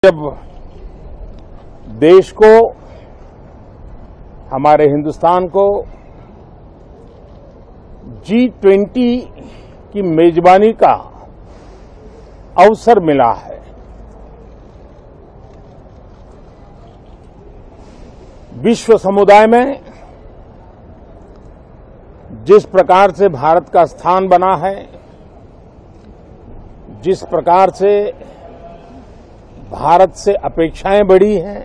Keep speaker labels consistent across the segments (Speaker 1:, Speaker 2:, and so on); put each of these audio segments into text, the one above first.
Speaker 1: जब देश को, हमारे हिंदुस्तान को G20 की मेजबानी का अवसर मिला है, विश्व समुदाय में जिस प्रकार से भारत का स्थान बना है, जिस प्रकार से भारत से अपेक्षाएं बढ़ी हैं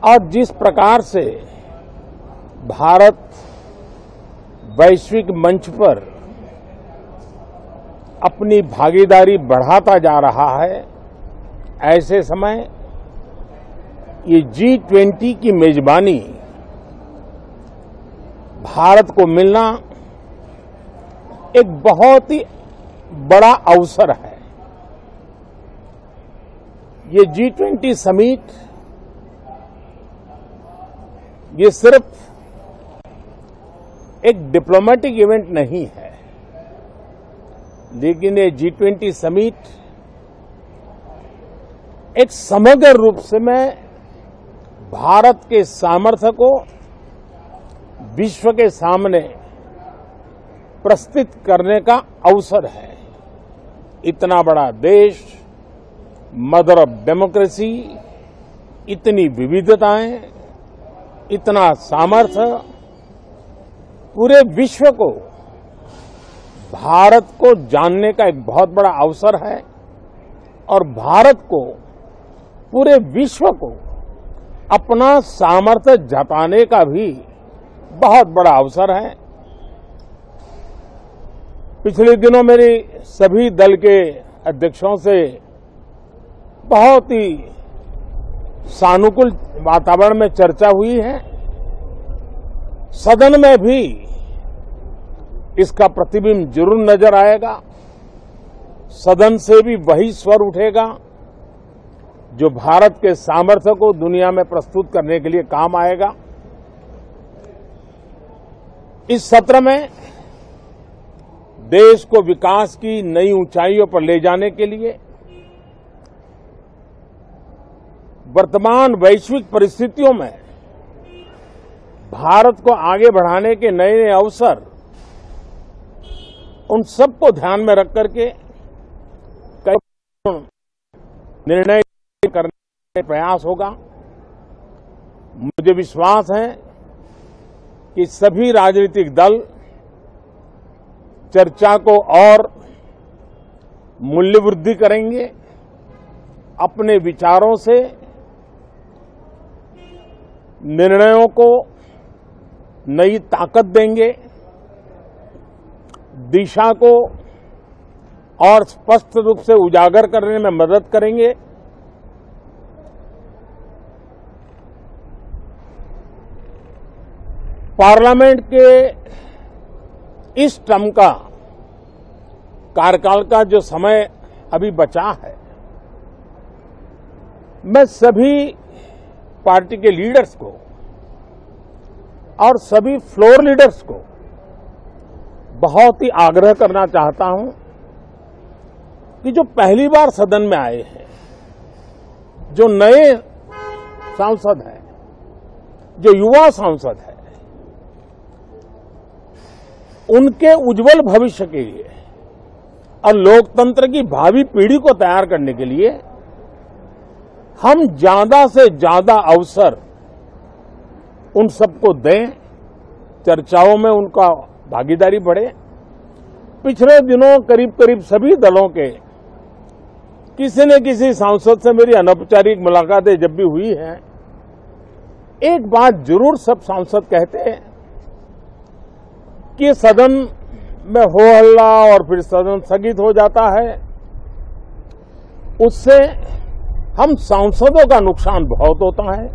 Speaker 1: और जिस प्रकार से भारत वैश्विक मंच पर अपनी भागीदारी बढ़ाता जा रहा है, ऐसे समय ये G20 की मेजबानी भारत को मिलना एक बहुत ही बड़ा अवसर है। ये G20 समिट ये सिर्फ एक डिप्लोमेटिक इवेंट नहीं है, लेकिन ये G20 समिट एक समग्र रूप से मैं भारत के सामर्थ्य को विश्व के सामने प्रस्तुत करने का अवसर है। इतना बड़ा देश, मदर ऑफ डेमोक्रेसी, इतनी विविधताएं, इतना सामर्थ्य, पूरे विश्व को भारत को जानने का एक बहुत बड़ा अवसर है और भारत को, पूरे विश्व को अपना सामर्थ्य जताने का भी बहुत बड़ा अवसर है। पिछले दिनों मेरी सभी दल के अध्यक्षों से बहुत ही सानुकूल वातावरण में चर्चा हुई है। सदन में भी इसका प्रतिबिंब जरूर नजर आएगा। सदन से भी वही स्वर उठेगा जो भारत के सामर्थ्य को दुनिया में प्रस्तुत करने के लिए काम आएगा। इस सत्र में देश को विकास की नई ऊंचाइयों पर ले जाने के लिए वर्तमान वैश्विक परिस्थितियों में भारत को आगे बढ़ाने के नए नए अवसर, उन सबको ध्यान में रख करके कई निर्णय करने का प्रयास होगा। मुझे विश्वास है कि सभी राजनीतिक दल चर्चा को और मूल्य वृद्धि करेंगे, अपने विचारों से निर्णयों को नई ताकत देंगे, दिशा को और स्पष्ट रूप से उजागर करने में मदद करेंगे। पार्लियामेंट के इस टर्म का कार्यकाल का जो समय अभी बचा है, मैं सभी पार्टी के लीडर्स को और सभी फ्लोर लीडर्स को बहुत ही आग्रह करना चाहता हूं कि जो पहली बार सदन में आए हैं, जो नए सांसद हैं, जो युवा सांसद हैं, उनके उज्जवल भविष्य के लिए और लोकतंत्र की भावी पीढ़ी को तैयार करने के लिए हम ज्यादा से ज्यादा अवसर उन सबको दें, चर्चाओं में उनका भागीदारी बढ़े। पिछले दिनों करीब करीब सभी दलों के किसी न किसी सांसद से मेरी अनौपचारिक मुलाकातें जब भी हुई हैं, एक बात जरूर सब सांसद कहते हैं कि सदन में हो हल्ला और फिर सदन स्थगित हो जाता है, उससे हम सांसदों का नुकसान बहुत होता है।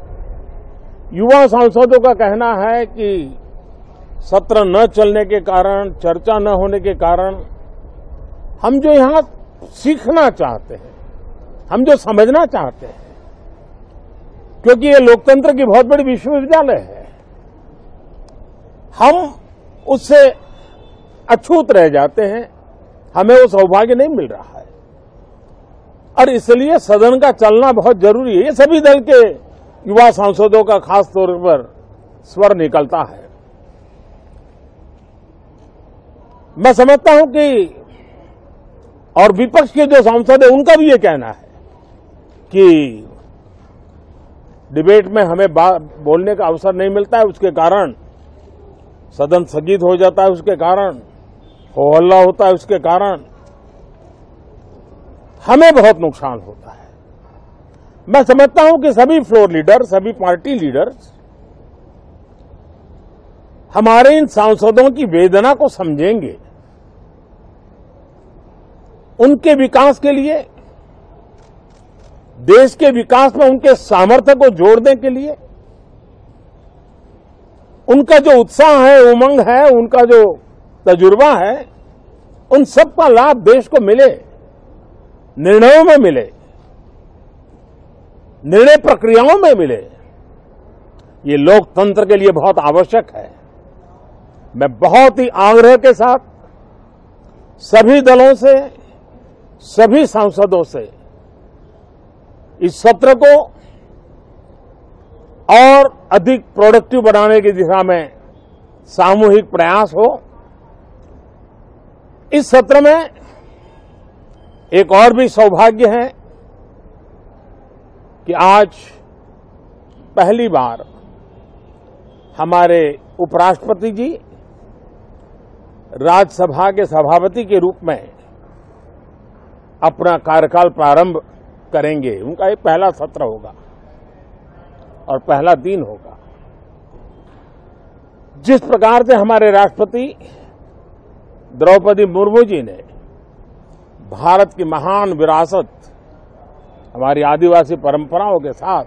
Speaker 1: युवा सांसदों का कहना है कि सत्र न चलने के कारण, चर्चा न होने के कारण हम जो यहां सीखना चाहते हैं, हम जो समझना चाहते हैं, क्योंकि ये लोकतंत्र की बहुत बड़ी विश्वविद्यालय है, हम उससे अछूत रह जाते हैं, हमें वो सौभाग्य नहीं मिल रहा है। और इसलिए सदन का चलना बहुत जरूरी है। ये सभी दल के युवा सांसदों का खास तौर पर स्वर निकलता है। मैं समझता हूं कि और विपक्ष के जो सांसद है उनका भी ये कहना है कि डिबेट में हमें बोलने का अवसर नहीं मिलता है, उसके कारण सदन स्थगित हो जाता है, उसके कारण हो हल्ला होता है, उसके कारण हमें बहुत नुकसान होता है। मैं समझता हूं कि सभी फ्लोर लीडर, सभी पार्टी लीडर्स हमारे इन सांसदों की वेदना को समझेंगे, उनके विकास के लिए, देश के विकास में उनके सामर्थ्य को जोड़ने के लिए, उनका जो उत्साह है, उमंग है, उनका जो तजुर्बा है, उन सब का लाभ देश को मिले, निर्णयों में मिले, निर्णय प्रक्रियाओं में मिले। ये लोकतंत्र के लिए बहुत आवश्यक है। मैं बहुत ही आग्रह के साथ सभी दलों से, सभी सांसदों से इस सत्र को और अधिक प्रोडक्टिव बनाने की दिशा में सामूहिक प्रयास हो। इस सत्र में एक और भी सौभाग्य है कि आज पहली बार हमारे उपराष्ट्रपति जी राज्यसभा के सभापति के रूप में अपना कार्यकाल प्रारंभ करेंगे। उनका ये पहला सत्र होगा और पहला दिन होगा। जिस प्रकार से हमारे राष्ट्रपति द्रौपदी मुर्मू जी ने भारत की महान विरासत, हमारी आदिवासी परंपराओं के साथ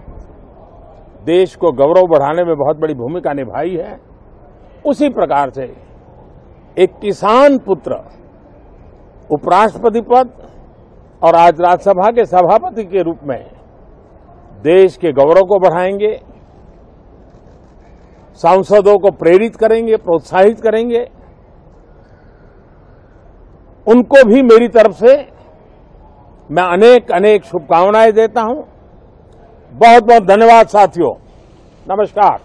Speaker 1: देश को गौरव बढ़ाने में बहुत बड़ी भूमिका निभाई है, उसी प्रकार से एक किसान पुत्र उपराष्ट्रपति पद और आज राज्यसभा के सभापति के रूप में देश के गौरव को बढ़ाएंगे, सांसदों को प्रेरित करेंगे, प्रोत्साहित करेंगे। उनको भी मेरी तरफ से मैं अनेक अनेक शुभकामनाएं देता हूं। बहुत बहुत धन्यवाद साथियों। नमस्कार।